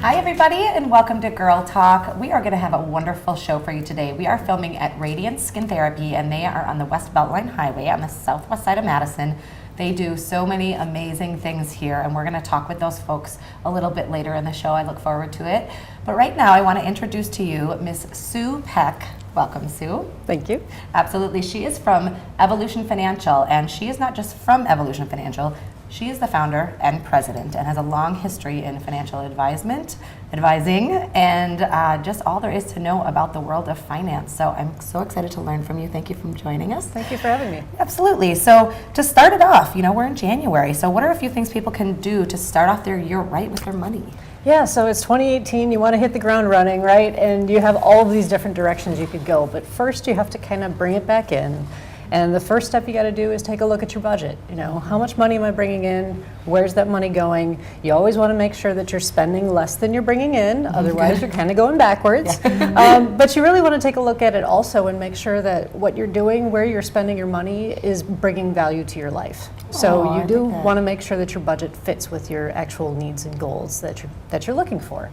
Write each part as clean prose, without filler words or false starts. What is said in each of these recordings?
Hi everybody and welcome to Girl Talk. We are going to have a wonderful show for you today. We are filming at Radiant Skin Therapy and they are on the West Beltline Highway on the southwest side of Madison. They do so many amazing things here and we're going to talk with those folks a little bit later in the show. I look forward to it. But right now I want to introduce to you Miss Sue Peck. Welcome, Sue. Thank you. Absolutely. She is from Evolution Financial and she is not just from Evolution Financial. She is the founder and president and has a long history in financial advising, and just all there is to know about the world of finance. So I'm so excited to learn from you. Thank you for joining us. Thank you for having me. Absolutely. So to start it off, we're in January. So what are a few things people can do to start off their year right with their money? Yeah, so it's 2018, you want to hit the ground running, right? And you have all of these different directions you could go, but first you have to kind of bring it back in. And the first step you got to do is take a look at your budget. How much money am I bringing in? Where's that money going? You always want to make sure that you're spending less than you're bringing in. Otherwise, you're kind of going backwards. But you really want to take a look at it also and make sure that what you're doing, where you're spending your money, is bringing value to your life. So you do want to make sure that your budget fits with your actual needs and goals that you're looking for.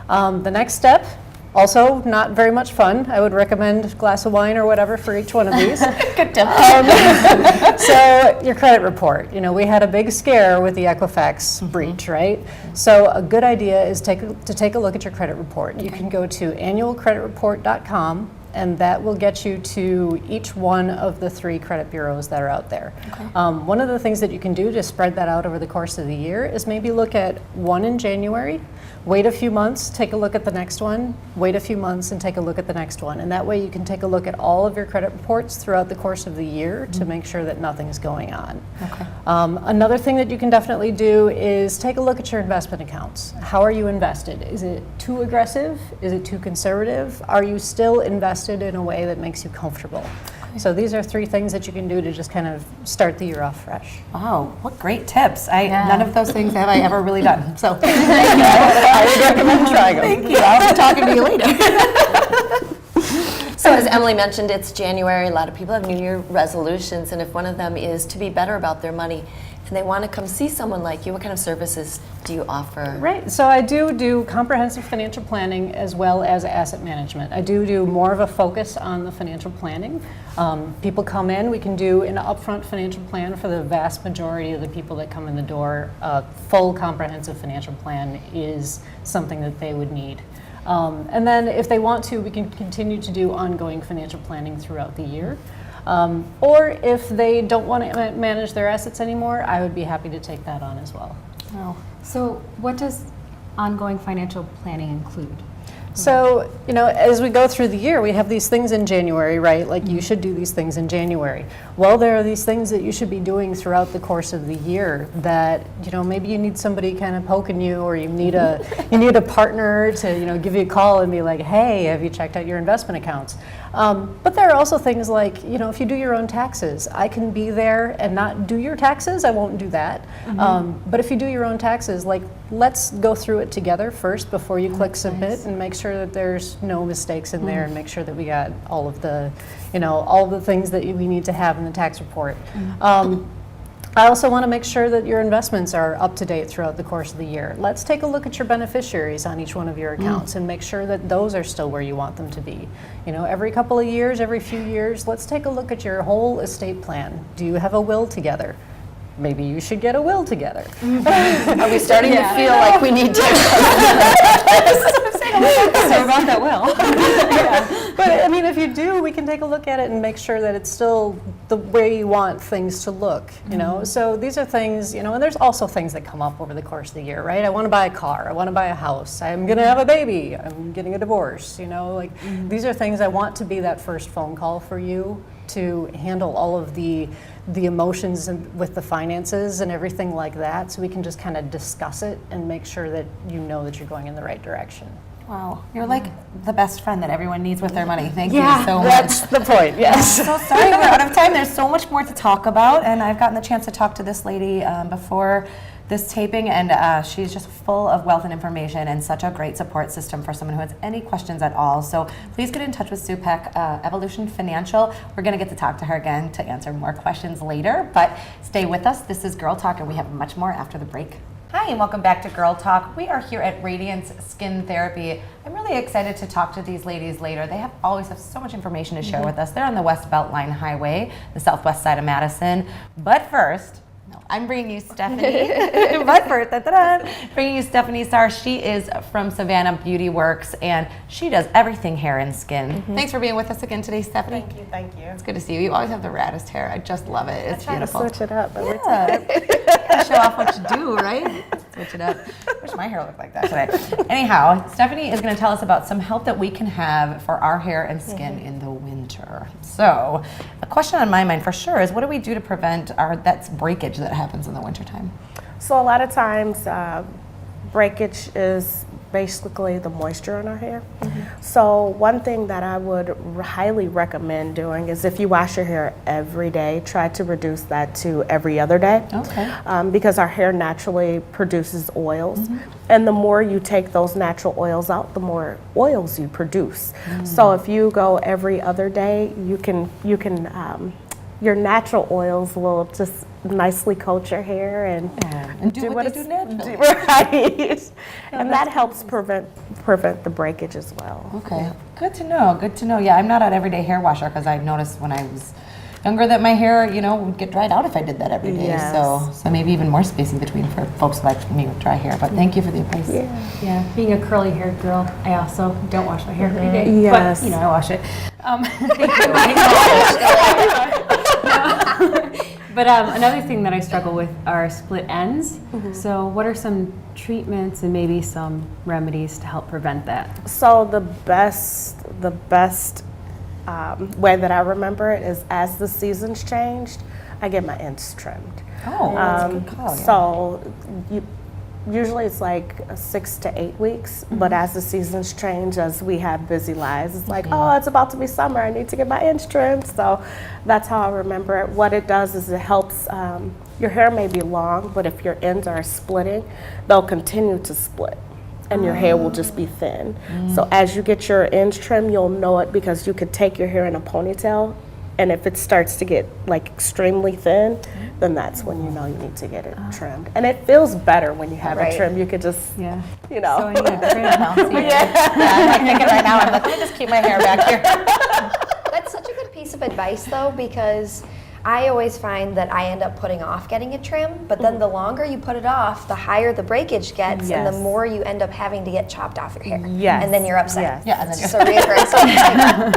The next step, also not very much fun. I would recommend a glass of wine or whatever for each one of these. Good tip. So your credit report. We had a big scare with the Equifax breach, right? So a good idea is to take a look at your credit report. You can go to annualcreditreport.com and that will get you to each one of the 3 credit bureaus that are out there. Okay. One of the things that you can do to spread that out over the course of the year is maybe look at one in January, wait a few months, take a look at the next one, wait a few months and take a look at the next one. And that way you can take a look at all of your credit reports throughout the course of the year to make sure that nothing's going on. Okay. Another thing that you can definitely do is take a look at your investment accounts. How are you invested? Is it too aggressive? Is it too conservative? Are you still invested in a way that makes you comfortable? So these are 3 things that you can do to just kind of start the year off fresh. Wow, what great tips. None of those things have I ever really done. So thank you. I would recommend trying them. Thank you. I'll be talking to you later. So as Emily mentioned, it's January. A lot of people have New Year resolutions, and if one of them is to be better about their money, and they want to come see someone like you, what kind of services do you offer? Right, so I do comprehensive financial planning as well as asset management. I do more of a focus on the financial planning. People come in, we can do an upfront financial plan for the vast majority of the people that come in the door. A full comprehensive financial plan is something that they would need. And then if they want to, we can continue to do ongoing financial planning throughout the year. Or if they don't want to manage their assets anymore, I would be happy to take that on as well. Oh. So what does ongoing financial planning include? So, as we go through the year, we have these things in January, right? Like you should do these things in January. Well, there are these things that you should be doing throughout the course of the year that, maybe you need somebody kind of poking you, or you need a partner to, give you a call and be like, hey, have you checked out your investment accounts? But there are also things like, if you do your own taxes, I can be there and not do your taxes. I won't do that. But if you do your own taxes, let's go through it together first before you click submit and make sure that there's no mistakes in there and make sure that we got all of the, all of the things that we need to have in the tax report. I also want to make sure that your investments are up to date throughout the course of the year. Let's take a look at your beneficiaries on each one of your accounts and make sure that those are still where you want them to be. Every couple of years, every few years, let's take a look at your whole estate plan. Do you have a will together? Maybe you should get a will together. Are we starting to feel like we need to? So about that will. But if you do, we can take a look at it and make sure that it's still the way you want things to look. So these are things, and there's also things that come up over the course of the year, right? I want to buy a car. I want to buy a house. I'm going to have a baby. I'm getting a divorce. These are things I want to be that first phone call for you to handle all of the emotions and with the finances and everything like that, so we can just kind of discuss it and make sure that that you're going in the right direction. Wow, you're like the best friend that everyone needs with their money. Thank you so much. That's the point, yes. I'm so sorry we're out of time. There's so much more to talk about, and I've gotten the chance to talk to this lady before this taping, and she's just full of wealth and information and such a great support system for someone who has any questions at all. So please get in touch with Sue Peck, Evolution Financial. We're going to get to talk to her again to answer more questions later, but stay with us. This is Girl Talk, and we have much more after the break. Hi, and welcome back to Girl Talk. We are here at Radiance Skin Therapy. I'm really excited to talk to these ladies later. They always have so much information to share with us. They're on the West Beltline Highway, the southwest side of Madison. But first, I'm bringing you Stephanie. But first, bringing you Stephanie Sarr. She is from Savannah Beauty Works, and she does everything hair and skin. Thanks for being with us again today, Stephanie. Thank you. It's good to see you. You always have the raddest hair. I just love it. It's beautiful. Switch it up every time. Yeah. Show off what you do, right? Switch it up. Wish my hair looked like that today. Anyhow, Stephanie is going to tell us about some help that we can have for our hair and skin in the winter. So, a question on my mind for sure is, what do we do to prevent that breakage that happens in the wintertime? So a lot of times breakage is basically the moisture in our hair. So one thing that I would highly recommend doing is, if you wash your hair every day, try to reduce that to every other day. Okay. Because our hair naturally produces oils, and the more you take those natural oils out, the more oils you produce. So if you go every other day, you can your natural oils will just nicely coat your hair and do what they do naturally. Right. And that helps prevent the breakage as well. Okay, good to know. Good to know. Yeah, I'm not an everyday hair washer because I noticed when I was younger that my hair, would get dried out if I did that every day. Yes. So maybe even more space in between for folks like me with dry hair. But thank you for the advice. Yeah, being a curly haired girl, I also don't wash my hair every day. Yes. But, I wash it. Thank you. But another thing that I struggle with are split ends. So what are some treatments and maybe some remedies to help prevent that? So the best way that I remember it is, as the seasons changed, I get my ends trimmed. Oh, that's a good call. Yeah. So usually it's like 6 to 8 weeks, but as the seasons change, as we have busy lives, it's like, oh, it's about to be summer, I need to get my ends trimmed. So that's how I remember it. What it does is it helps, your hair may be long, but if your ends are splitting, they'll continue to split, and your hair will just be thin. So as you get your ends trimmed, you'll know it, because you could take your hair in a ponytail, and if it starts to get like extremely thin, then that's when you know you need to get it trimmed. And it feels better when you have it trimmed. You could just, So I need a trim. I'm like thinking right now, I'm like, let me just keep my hair back here. That's such a good piece of advice, though, because I always find that I end up putting off getting it trimmed, but then the longer you put it off, the higher the breakage gets, and the more you end up having to get chopped off your hair. Yes. And then you're upset. Yes. Yeah, and then So reoccurring cycle.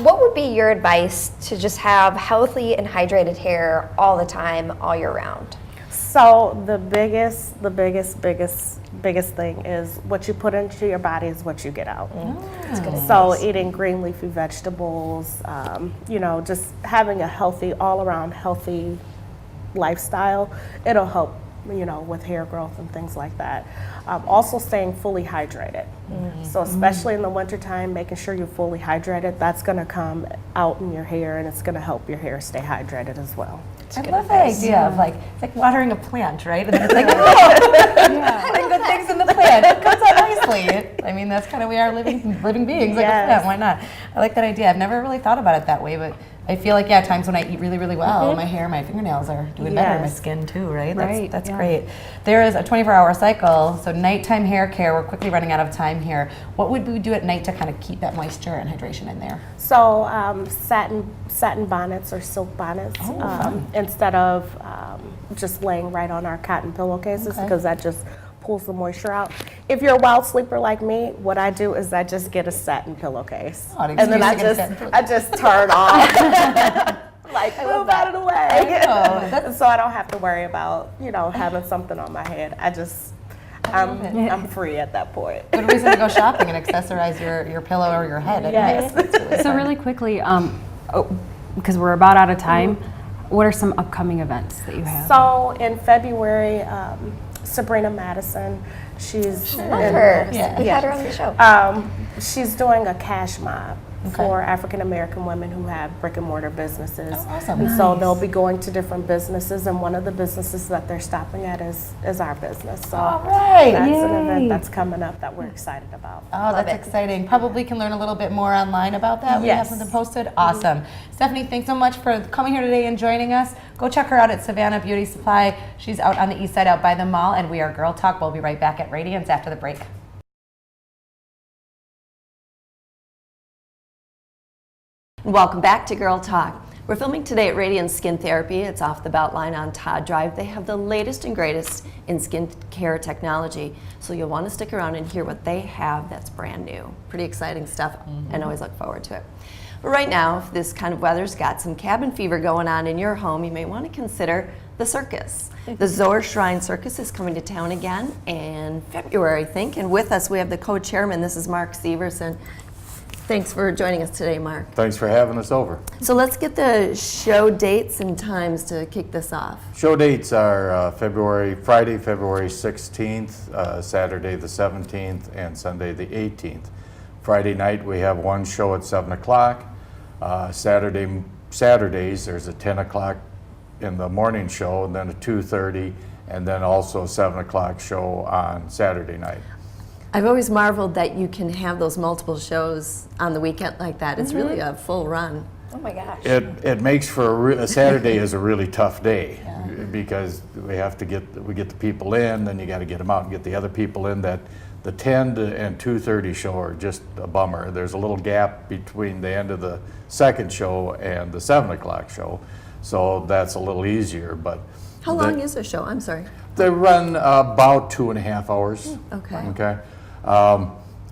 What would be your advice to just have healthy and hydrated hair all the time, all year round? So the biggest thing is, what you put into your body is what you get out. That's good So advice. eating green leafy vegetables, just having a healthy, all around healthy lifestyle, it'll help, with hair growth and things like that. Also staying fully hydrated. So especially in the wintertime, making sure you're fully hydrated, that's gonna come out in your hair, and it's gonna help your hair stay hydrated as well. I love that idea of it's like watering a plant, right? And then it's like, putting good things in the plant. It comes out nicely. I mean, that's kind of, we are living beings like a plant. Why not? I like that idea. I've never really thought about it that way, but I feel like, times when I eat really, really well, my hair, my fingernails are doing better, my skin too, right? That's great. There is a 24-hour cycle, so nighttime hair care. We're quickly running out of time here. What would we do at night to kind of keep that moisture and hydration in there? So satin bonnets or silk bonnets, instead of just laying right on our cotton pillowcases, because that just pulls the moisture out. If you're a wild sleeper like me, what I do is I just get a satin pillowcase, and then I just turn off. Like, move out of the way. So I don't have to worry about having something on my head. I'm free at that point. Good reason to go shopping and accessorize your pillow or your head. Yes. So really quickly, because we're about out of time, what are some upcoming events that you have? So in February, Sabrina Madison, she's I love her. We had her on the show. She's doing a cash mob. for African American women who have brick and mortar businesses. Oh, awesome. And so they'll be going to different businesses, and one of the businesses that they're stopping at is our business. So All right. that's an Yay. event that's coming up that we're excited about. Oh, that's it. exciting. Probably can learn a little bit more online about that. We have Yes. something posted. Awesome. Stephanie, thanks so much for coming here today and joining us. Go check her out at Savannah Beauty Supply. She's out on the east side out by the mall, and we are Girl Talk. We'll be right back at Radiance after the break. Welcome back to Girl Talk. We're filming today at Radiant Skin Therapy. It's off the Beltline on Todd Drive. They have the latest and greatest in skincare technology, so you'll want to stick around and hear what they have that's brand new. Pretty exciting stuff, and always look forward to it. But right now, if this kind of weather's got some cabin fever going on in your home, you may want to consider the circus. The Zor Shrine Circus is coming to town again in February, I think, and with us we have the co-chairman. This is Mark Severson. Thanks for joining us today, Mark. Thanks for having us over. So let's get the show dates and times to kick this off. Show dates are Friday, February 16th, Saturday the 17th, and Sunday the 18th. Friday night we have one show at 7 o'clock. Saturdays there's a 10 o'clock in the morning show, and then a 2:30, and then also a 7 o'clock show on Saturday night. I've always marveled that you can have those multiple shows on the weekend like that. It's really a full run. Oh my gosh. It makes for a Saturday is a really tough day because we get the people in, then you got to get them out and get the other people in. That the 10 and 2:30 show are just a bummer. There's a little gap between the end of the second show and the 7 o'clock show, so that's a little easier. But How long is a show? I'm sorry. they run about 2.5 hours. Okay. Okay.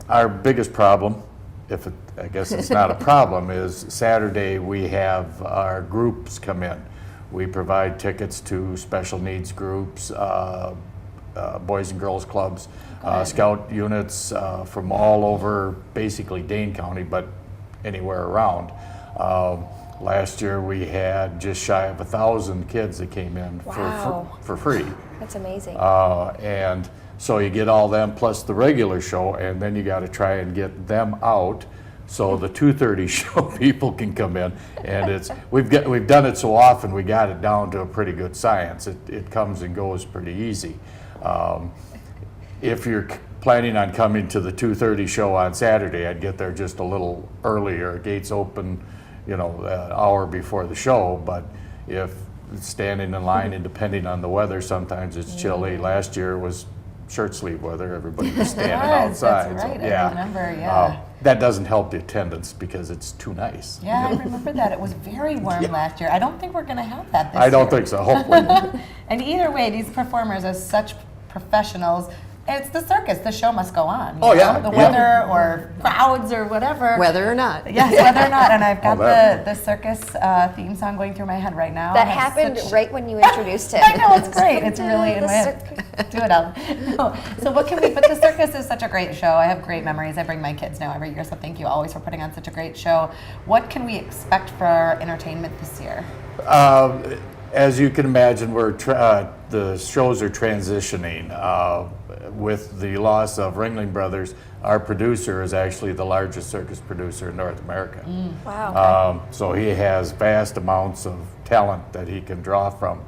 Our biggest problem, I guess it's not a problem, is Saturday we have our groups come in. We provide tickets to special needs groups, boys and girls clubs, scout units from all over, basically Dane County, but anywhere around. Last year we had just shy of 1,000 kids that came in Wow. for free. That's amazing. And so you get all them plus the regular show, and then you got to try and get them out so the 2:30 show people can come in. And we've done it so often, we got it down to a pretty good science. It comes and goes pretty easy. If you're planning on coming to the 2:30 show on Saturday, I'd get there just a little earlier. Gates open, an hour before the show. But if standing in line, and depending on the weather, sometimes it's chilly. Last year it was shirt sleeve weather. Everybody was standing outside. That's right. So, I remember, yeah. That doesn't help the attendance because it's too nice. Yeah, I remember that. It was very warm last year. I don't think we're going to have that this year. I don't think so. Hopefully. And either way, these performers are such professionals. It's the circus. The show must go on. Oh, yeah, The yeah. weather or crowds or whatever. Whether or not. Yes, whether or not. And I've got that. the circus theme song going through my head right now. That I have happened such- right when you introduced him. I know, it's great. It's really in The my head. Do it, Ellen. No. So what can we, but the circus is such a great show. I have great memories. I bring my kids now every year, so thank you always for putting on such a great show. What can we expect for entertainment this year? As you can imagine, the shows are transitioning. With the loss of Ringling Brothers, our producer is actually the largest circus producer in North America. Wow. So he has vast amounts of talent that he can draw from.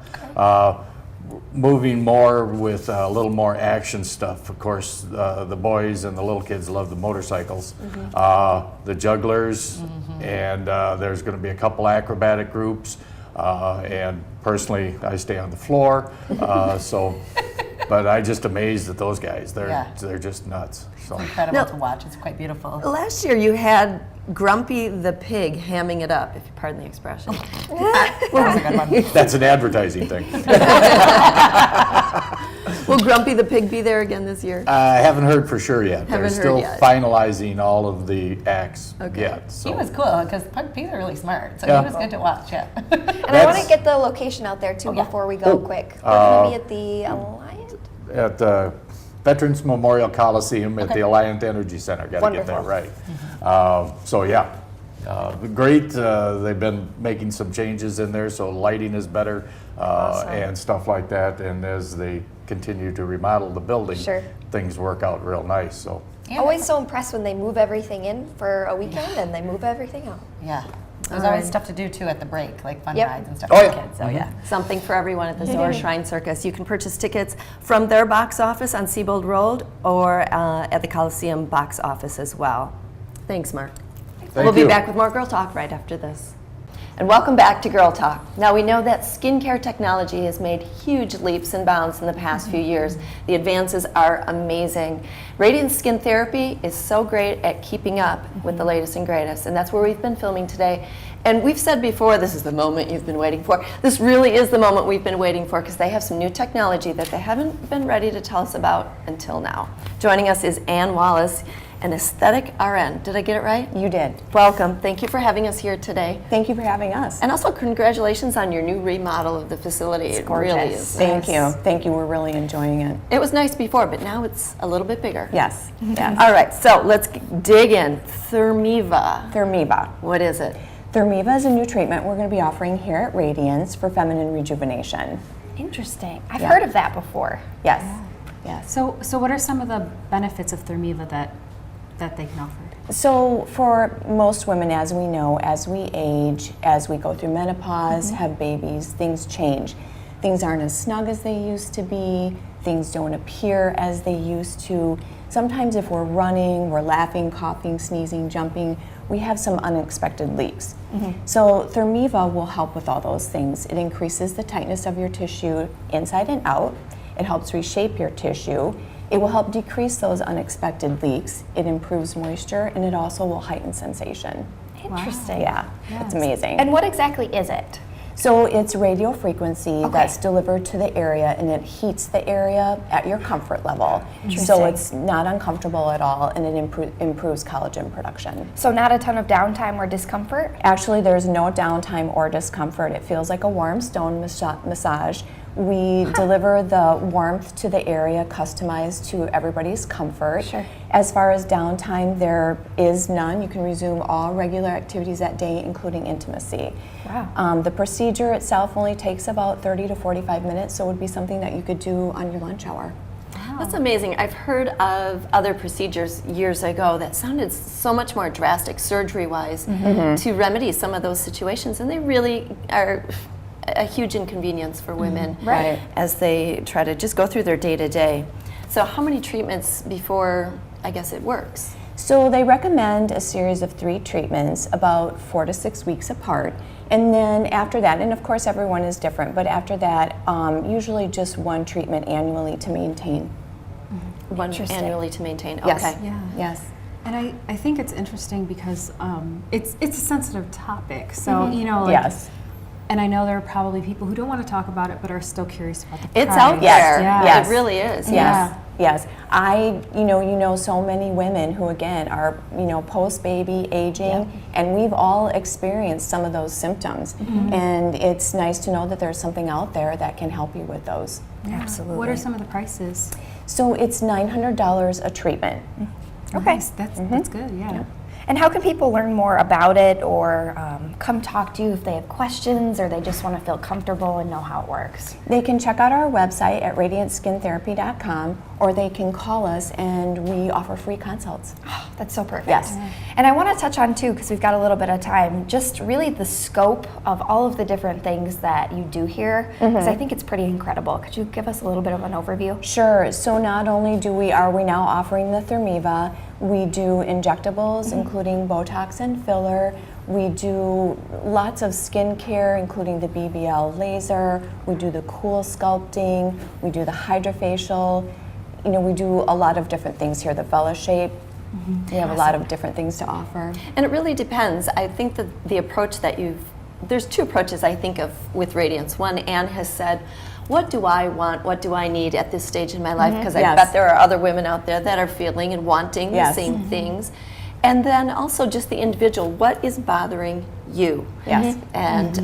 Moving more with a little more action stuff. Of course, the boys and the little kids love the motorcycles, the jugglers, and there's going to be a couple acrobatic groups. And personally, I stay on the floor. But I'm just amazed at those guys. They're just nuts. So. Incredible No. to watch. It's quite beautiful. Last year you had Grumpy the Pig hamming it up, if you pardon the expression. That was a good one. That's an advertising thing. Will Grumpy the Pig be there again this year? I haven't heard for sure yet. They're Haven't heard still yet. finalizing all of the acts yet. So. He was cool because Pigs are really smart, so Yeah. he was good to watch. Yeah. And I want That's- to get the location out there too yeah. before we go quick. We're going to be at the Alliant. At the Veterans Memorial Coliseum at the Alliant Energy Center. Got to get there Wonderful. right. So yeah, great. They've been making some changes in there, so lighting is better and stuff like that. And as they continue to remodel the building, Sure. things work out real nice, so. Always so impressed when they move everything in for a weekend and they move everything out. Yeah. There's always stuff to do too at the break, like fun Yep. rides and stuff Oh, for yeah. the kids. So yeah. Something for everyone at the Zora Shrine Circus. You can purchase tickets from their box office on Siebold Road or at the Coliseum box office as well. Thanks, Mark. Thank We'll be you. back with more Girl Talk right after this. And welcome back to Girl Talk. Now we know that skincare technology has made huge leaps and bounds in the past few years. The advances are amazing. Radiant Skin Therapy is so great at keeping up with the latest and greatest, and that's where we've been filming today. And we've said before, this is the moment you've been waiting for. This really is the moment we've been waiting for because they have some new technology that they haven't been ready to tell us about until now. Joining us is Ann Wallace, an aesthetic RN. Did I get it right? You did. Welcome. Thank you for having us here today. Thank you for having us. And also congratulations on your new remodel of the facility. It really is. Thank you. Thank you. We're really enjoying it. It was nice before, but now it's a little bit bigger. Yes. Yes. All right, so let's dig in. Thermiva. Thermiva. What is it? Thermiva is a new treatment we're going to be offering here at Radiance for feminine rejuvenation. Interesting. I've Yeah. heard of that before. Yes. Yes. So what are some of the benefits of Thermiva that they can offer? So for most women, as we know, as we age, as we go through menopause, have babies, things change. Things aren't as snug as they used to be. Things don't appear as they used to. Sometimes if we're running, we're laughing, coughing, sneezing, jumping, we have some unexpected leaks. So Thermiva will help with all those things. It increases the tightness of your tissue inside and out. It helps reshape your tissue. It will help decrease those unexpected leaks. It improves moisture, and it also will heighten sensation. Interesting. Yeah, it's amazing. And what exactly is it? So it's radio frequency that's delivered to the area, and it heats the area at your comfort level. So it's not uncomfortable at all, and it improves collagen production. So not a ton of downtime or discomfort? Actually, there's no downtime or discomfort. It feels like a warm stone massage. We deliver the warmth to the area, customized to everybody's comfort. Sure. As far as downtime, there is none. You can resume all regular activities that day, including intimacy. Wow. The procedure itself only takes about 30 to 45 minutes, so it would be something that you could do on your lunch hour. That's amazing. I've heard of other procedures years ago that sounded so much more drastic surgery-wise to remedy some of those situations, and they really are a huge inconvenience for women Right. as they try to just go through their day-to-day. So how many treatments before, I guess, it works? So they recommend a series of 3 treatments about 4 to 6 weeks apart. And then after that, and of course everyone is different, but after that, usually just 1 treatment annually to maintain. One annually to maintain. Yes. Okay. Yeah. Yes. And I think it's interesting because it's a sensitive topic. So, you know, like, Yes. and I know there are probably people who don't want to talk about it but are still curious about the It's price. out Yes. there. Yeah. Yes. It really is. Yes. Yes. You know so many women who again are, post-baby aging, and we've all experienced some of those symptoms. And it's nice to know that there's something out there that can help you with those. Absolutely. What are some of the prices? So it's $900 a treatment. Okay. Nice. That's good. Yeah. And how can people learn more about it or come talk to you if they have questions or they just want to feel comfortable and know how it works? They can check out our website at radiantskin.therapy.com, or they can call us and we offer free consults. That's so perfect. Yes. And I want to touch on too, because we've got a little bit of time, just really the scope of all of the different things that you do here, because I think it's pretty incredible. Could you give us a little bit of an overview? Sure. So not only are we now offering the Thermiva, we do injectables, including Botox and filler. We do lots of skincare, including the BBL laser. We do the cool sculpting. We do the hydrofacial. We do a lot of different things here. The Vela shape. We have a lot of different things to offer. And it really depends. I think that the approach that there's 2 approaches I think of with Radiance. One, Anne has said, what do I want, what do I need at this stage in my life? Because I Yes. bet there are other women out there that are feeling and wanting the Yes. same things. And then also just the individual, what is bothering you. Yes. And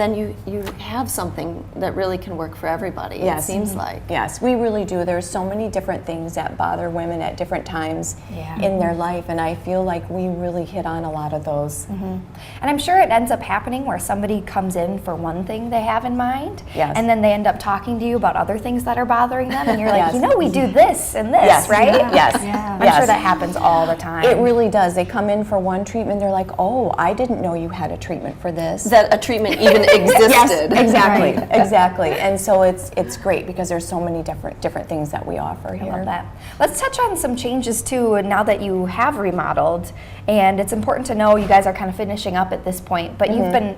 then you have something that really can work for everybody. Yes. It seems like. Yes, we really do. There's so many different things that bother women at different times Yeah. in their life, and I feel like we really hit on a lot of those. And I'm sure it ends up happening where somebody comes in for one thing they have in mind, Yes. and then they end up talking to you about other things that are bothering them, and you're like, Yes. you know, we do this and this, Yes. right? Yes. Yeah. I'm sure that happens all the time. It really does. They come in for one treatment, they're like, oh, I didn't know you had a treatment for this. That a treatment even existed. Yes, exactly, exactly. And so it's great because there's so many different things that we offer here. I love that. Let's touch on some changes too now that you have remodeled, and it's important to know you guys are kind of finishing up at this point, but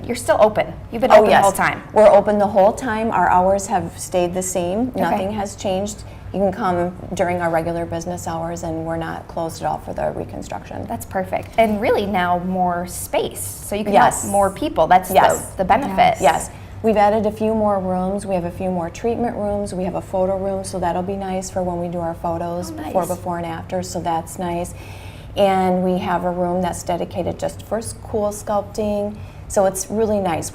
you're still open. You've been open the whole time. We're open the whole time. Our hours have stayed the same. Nothing has changed. You can come during our regular business hours, and we're not closed at all for the reconstruction. That's perfect. And really now more space, so you can Yes. help more people. That's the benefit. Yes. We've added a few more rooms. We have a few more treatment rooms. We have a photo room, so that'll be nice for when we do our photos before and after, so that's nice. And we have a room that's dedicated just for cool sculpting. So it's really nice.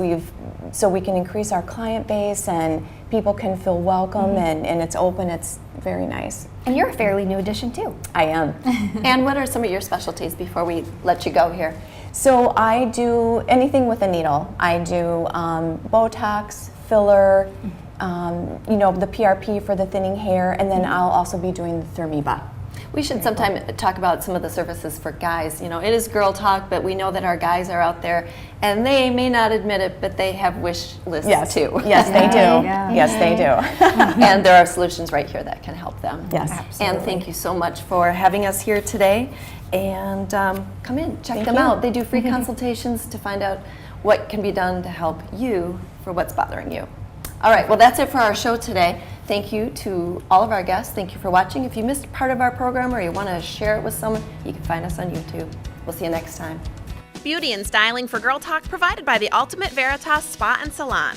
So we can increase our client base and people can feel welcome and it's open. It's very nice. And you're a fairly new addition too. I am. And what are some of your specialties before we let you go here? So I do anything with a needle. I do Botox, filler, the PRP for the thinning hair, and then I'll also be doing the Thermiba. We should sometime talk about some of the services for guys. You know, it is girl talk, but we know that our guys are out there, and they may not admit it, but they have wish lists too. Yes, they do. Yeah. Yes, they do. And there are solutions right here that can help them. Yes. And thank you so much for having us here today. And come in, check them you. out. They do free consultations to find out what can be done to help you for what's bothering you. All right, well, that's it for our show today. Thank you to all of our guests. Thank you for watching. If you missed part of our program or you want to share it with someone, you can find us on YouTube. We'll see you next time. Beauty and styling for Girl Talk provided by the Ultimate Veritas Spa and Salon.